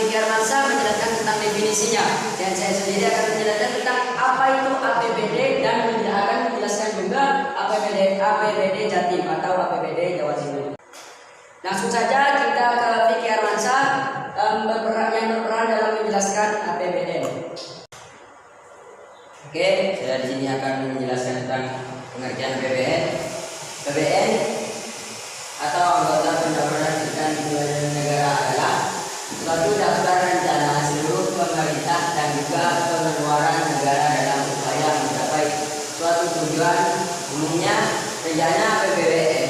Fikri Armansyah menjelaskan tentang definisinya, dan saya sendiri akan menjelaskan tentang apa itu APBD dan akan menjelaskan juga APBD Jatim atau APBD Jawa Timur. Langsung saja kita ke Fikri Armansyah yang berperan dalam menjelaskan APBN. Oke, saya di sini akan menjelaskan tentang pengertian APBN. APBN atau anggota pendapatan dan belanja negara adalah suatu daftar rencana seluruh pemerintah dan juga pengeluaran negara dalam upaya mencapai suatu tujuan. Umumnya rencana APBN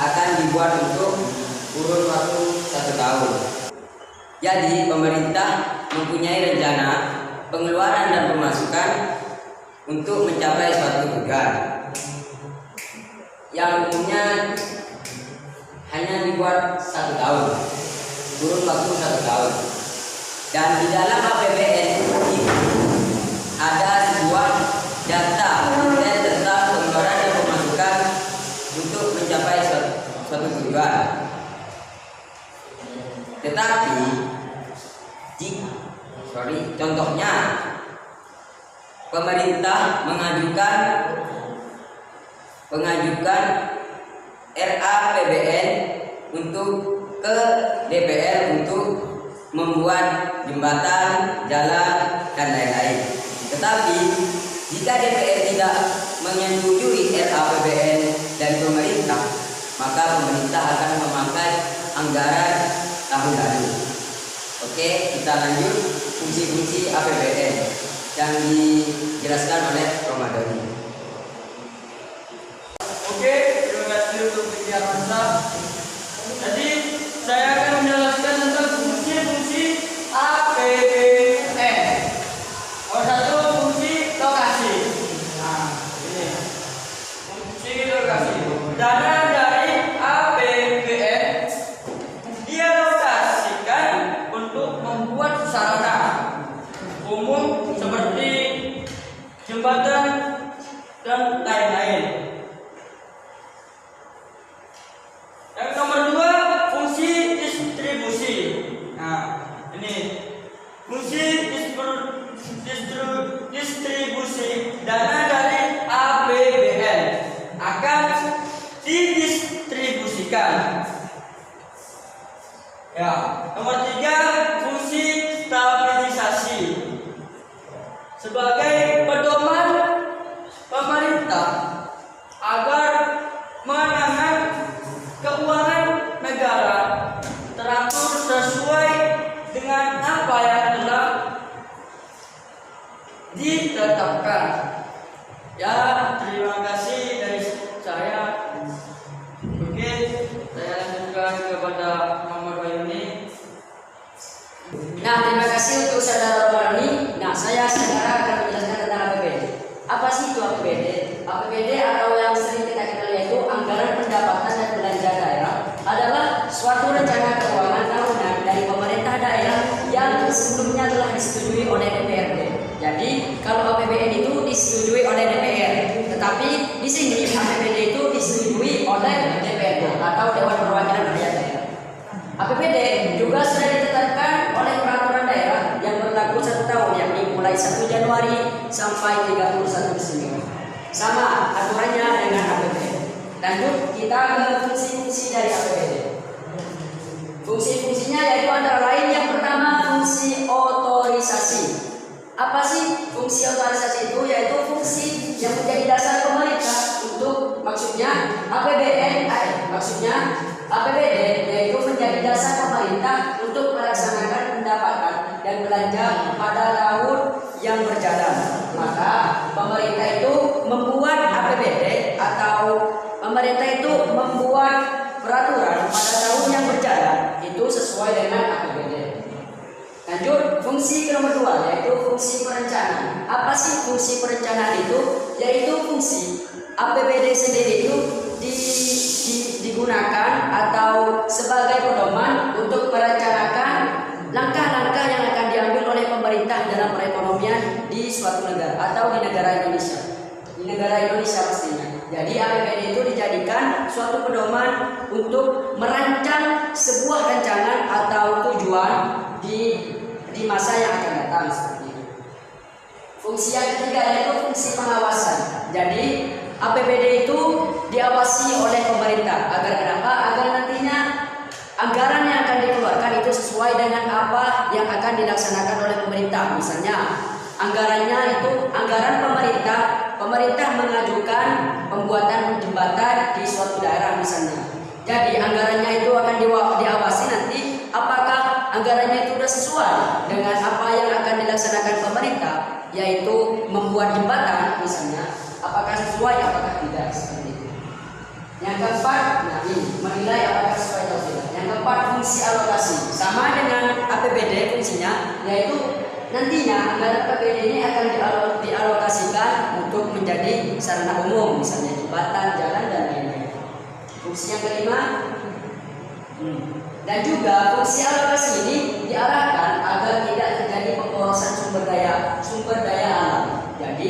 akan dibuat untuk kurun waktu 1 tahun. Jadi pemerintah mempunyai rencana pengeluaran dan pemasukan untuk mencapai suatu tujuan yang umumnya hanya dibuat 1 tahun, kurun waktu 1 tahun. Dan di dalam APBN ini ada sebuah data tentang pengeluaran dan pemasukan untuk mencapai suatu tujuan. Tetapi contohnya pemerintah mengajukan RAPBN untuk ke DPR untuk membuat jembatan, jalan, dan lain-lain. Tetapi jika DPR tidak menyetujui RAPBN dari pemerintah, maka pemerintah akan memakai anggaran tahun lalu. Oke, kita lanjut fungsi-fungsi APBN yang dijelaskan oleh Romadhoni. Oke, terima kasih untuk Fikri Armansyah. Jadi saya akan menjelaskan tentang fungsi-fungsi APBN. Nomor 1, fungsi lokasi. Nah, ini fungsi lokasi. Dana dari APBN dialokasikan untuk membuat sarana umum seperti jembatan dan lain-lain. Yang nomor 2, fungsi distribusi. Nah, ini fungsi distribusi dana dari APBN akan didistribusikan. Ya, nomor 3, fungsi stabilisasi. Sebagai pedoman pemerintah agar menahan keuangan negara teratur sesuai dengan apa yang telah ditetapkan. Ya, terima kasih dari saya. Oke, saya lanjutkan kepada Muhammad Wahyuni. Nah, terima kasih untuk saudara Romadhoni. Nah, saya akan menjelaskan tentang APBD. Apa sih itu APBD? APBD atau yang sering kita kenal yaitu anggaran pendapatan dan belanja daerah adalah suatu rencana keuangan tahunan dari pemerintah daerah yang sebelumnya telah disetujui oleh DPRD. Jadi, kalau APBN itu disetujui oleh DPR, tetapi di sini APBD itu disetujui oleh DPRD atau Dewan Perwakilan Rakyat Daerah. APBD juga sudah ditetapkan oleh peraturan daerah yang berlaku 1 tahun, yakni mulai 1 Januari sampai 31 Desember. Sama aturannya dengan APBD. Lanjut kita ke fungsi-fungsi dari APBD. Fungsi-fungsinya yaitu antara lain yang pertama fungsi otorisasi. Apa sih fungsi otorisasi itu? Yaitu fungsi yang menjadi dasar pemerintah untuk maksudnya APBD yaitu menjadi dasar pemerintah untuk melaksanakan pendapatan dan belanja pada tahun yang berjalan. Maka pemerintah itu membuat APBD atau pemerintah itu membuat peraturan pada tahun yang berjalan itu sesuai dengan APBD. Lanjut, fungsi nomor 2 yaitu fungsi perencanaan. Apa sih fungsi perencanaan itu? Yaitu fungsi APBD sendiri itu digunakan atau sebagai pedoman untuk merencanakan langkah-langkah yang akan diambil oleh pemerintah dalam perekonomian di suatu negara atau di negara Indonesia. Di negara Indonesia pastinya. Jadi APBD itu dijadikan suatu pedoman untuk merancang sebuah rancangan atau tujuan di masa yang akan datang seperti itu. Fungsi yang ketiga yaitu fungsi pengawasan. Jadi APBD itu diawasi oleh pemerintah agar kenapa? Agar nantinya anggaran yang akan dikeluarkan itu sesuai dengan apa yang akan dilaksanakan oleh pemerintah. Misalnya anggarannya itu anggaran pemerintah mengajukan pembuatan jembatan di suatu daerah misalnya. Jadi anggarannya itu akan diawasi nanti apakah anggarannya itu sudah sesuai dengan apa yang akan dilaksanakan pemerintah, yaitu membuat jembatan misalnya, apakah sesuai apakah tidak seperti itu. Yang keempat, nah ini menilai apakah sesuai atau tidak. Yang keempat, fungsi alokasi sama dengan APBD fungsinya, yaitu nantinya anggaran APBD ini akan dialokasikan untuk menjadi sarana umum, misalnya jembatan, jalan dan lain-lain. Fungsi yang kelima, dan juga fungsi alokasi ini diarahkan agar tidak terjadi pemborosan sumber daya alam. Jadi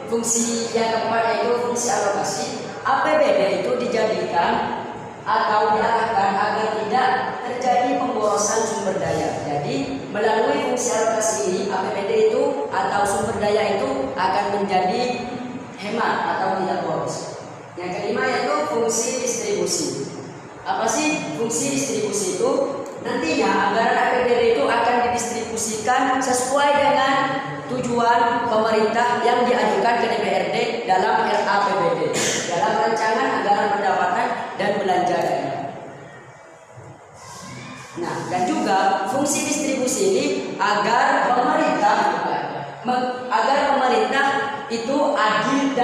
fungsi yang keempat yaitu fungsi alokasi. APBD itu dijadikan atau diarahkan agar tidak terjadi pemborosan sumber daya. Jadi melalui fungsi alokasi ini APBD itu atau sumber daya itu akan menjadi hemat atau tidak boros. Yang kelima yaitu fungsi distribusi. Apa sih fungsi distribusi itu? Nantinya anggaran APBD itu akan didistribusikan sesuai dengan tujuan pemerintah yang diajukan ke DPRD dalam RAPBD, dalam rancangan anggaran pendapatan dan belanja daerah. Nah, dan juga fungsi distribusi ini agar pemerintah itu adil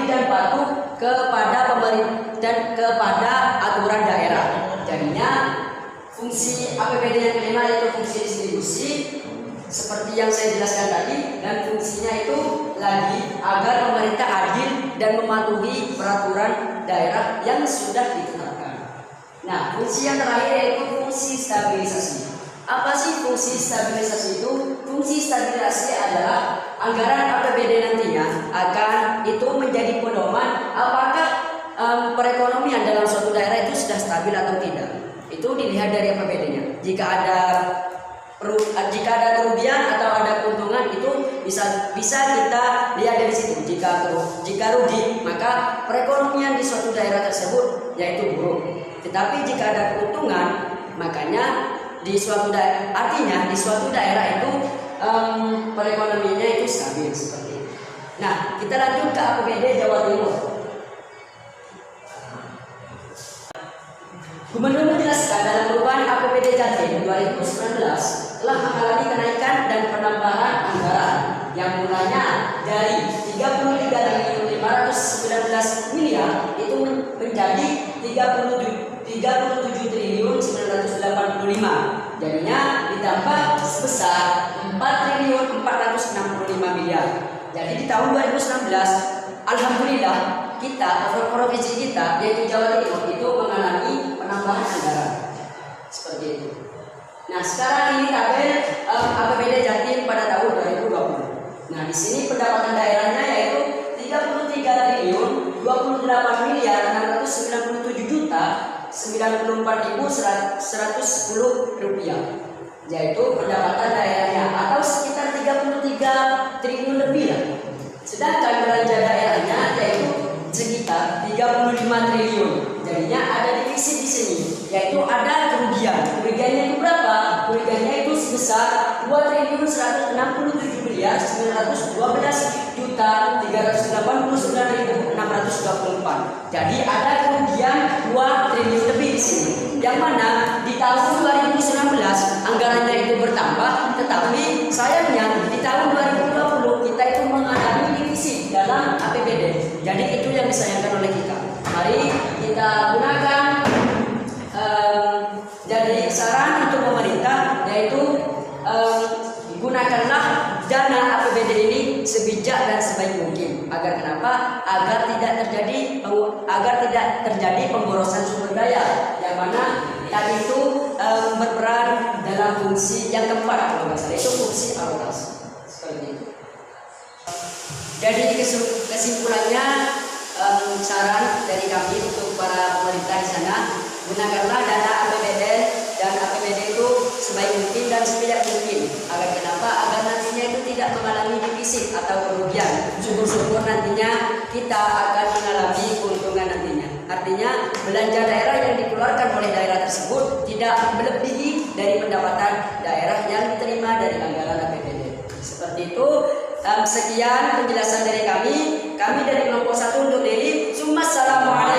dan patuh kepada pemerintah dan kepada aturan daerah. Jadinya fungsi APBD yang kelima yaitu fungsi distribusi seperti yang saya jelaskan tadi, dan fungsinya itu lagi agar pemerintah adil dan mematuhi peraturan daerah yang sudah ditetapkan. Nah, fungsi yang terakhir yaitu fungsi stabilisasi. Apa sih fungsi stabilisasi itu? Fungsi stabilisasi adalah anggaran APBD nantinya akan itu menjadi pedoman apakah perekonomian dalam suatu daerah itu sudah stabil atau tidak. Itu dilihat dari APBD-nya. Jika ada kerugian atau ada keuntungan itu bisa kita lihat dari situ. Jika rugi maka perekonomian di suatu daerah tersebut yaitu buruk. Tetapi jika ada keuntungan makanya di suatu daerah itu perekonomiannya itu stabil seperti itu. Nah, kita lanjut ke APBD Jawa Timur. Gubernur menjelaskan dalam perubahan APBD Jatim 2019 telah mengalami kenaikan dan penambahan anggaran yang mulanya dari 33.519 miliar itu menjadi 37.985. Jadinya ditambah sebesar 4.465 miliar. Jadi di tahun 2019 alhamdulillah kita provinsi kita yaitu Jawa Timur itu mengalami penambahan anggaran seperti itu. Nah, sekarang ini tabel APBD Jatim pada tahun 2020. Nah, di sini pendapatan daerahnya yaitu 33.287.904.110 rupiah. Yaitu pendapatan daerahnya atau sekitar 33 triliun lebih lah. Sedangkan belanja daerahnya yaitu sekitar 35 triliun. Jadinya ada defisit di sini, yaitu ada kerugian. Kerugiannya itu berapa? Kerugiannya itu sebesar 2.160.912.389.624. Jadi ada kerugian 2 triliun lebih di sini. Yang mana di tahun 2019 anggarannya itu bertambah, tetapi sayangnya di tahun 2020 kita itu mengalami defisit dalam APBD. Jadi itu yang disayangkan oleh kita. Mari kita gunakan jadi saran untuk pemerintah yaitu gunakanlah dana APBD ini sebijak dan sebaik mungkin. Agar kenapa? Agar tidak terjadi pemborosan sumber daya yang mana tadi itu berperan dalam fungsi yang keempat kalau nggak salah, itu fungsi alokasi seperti itu. Jadi kesimpulannya saran dari kami untuk para pemerintah di sana, gunakanlah dana APBD dan APBD defisit atau kerugian. Syukur-syukur nantinya kita akan mengalami keuntungan nantinya. Artinya belanja daerah yang dikeluarkan oleh daerah tersebut tidak melebihi dari pendapatan daerah yang diterima dari anggaran APBD. Seperti itu. Sekian penjelasan dari kami. Kami dari kelompok 1 untuk diri. Assalamualaikum.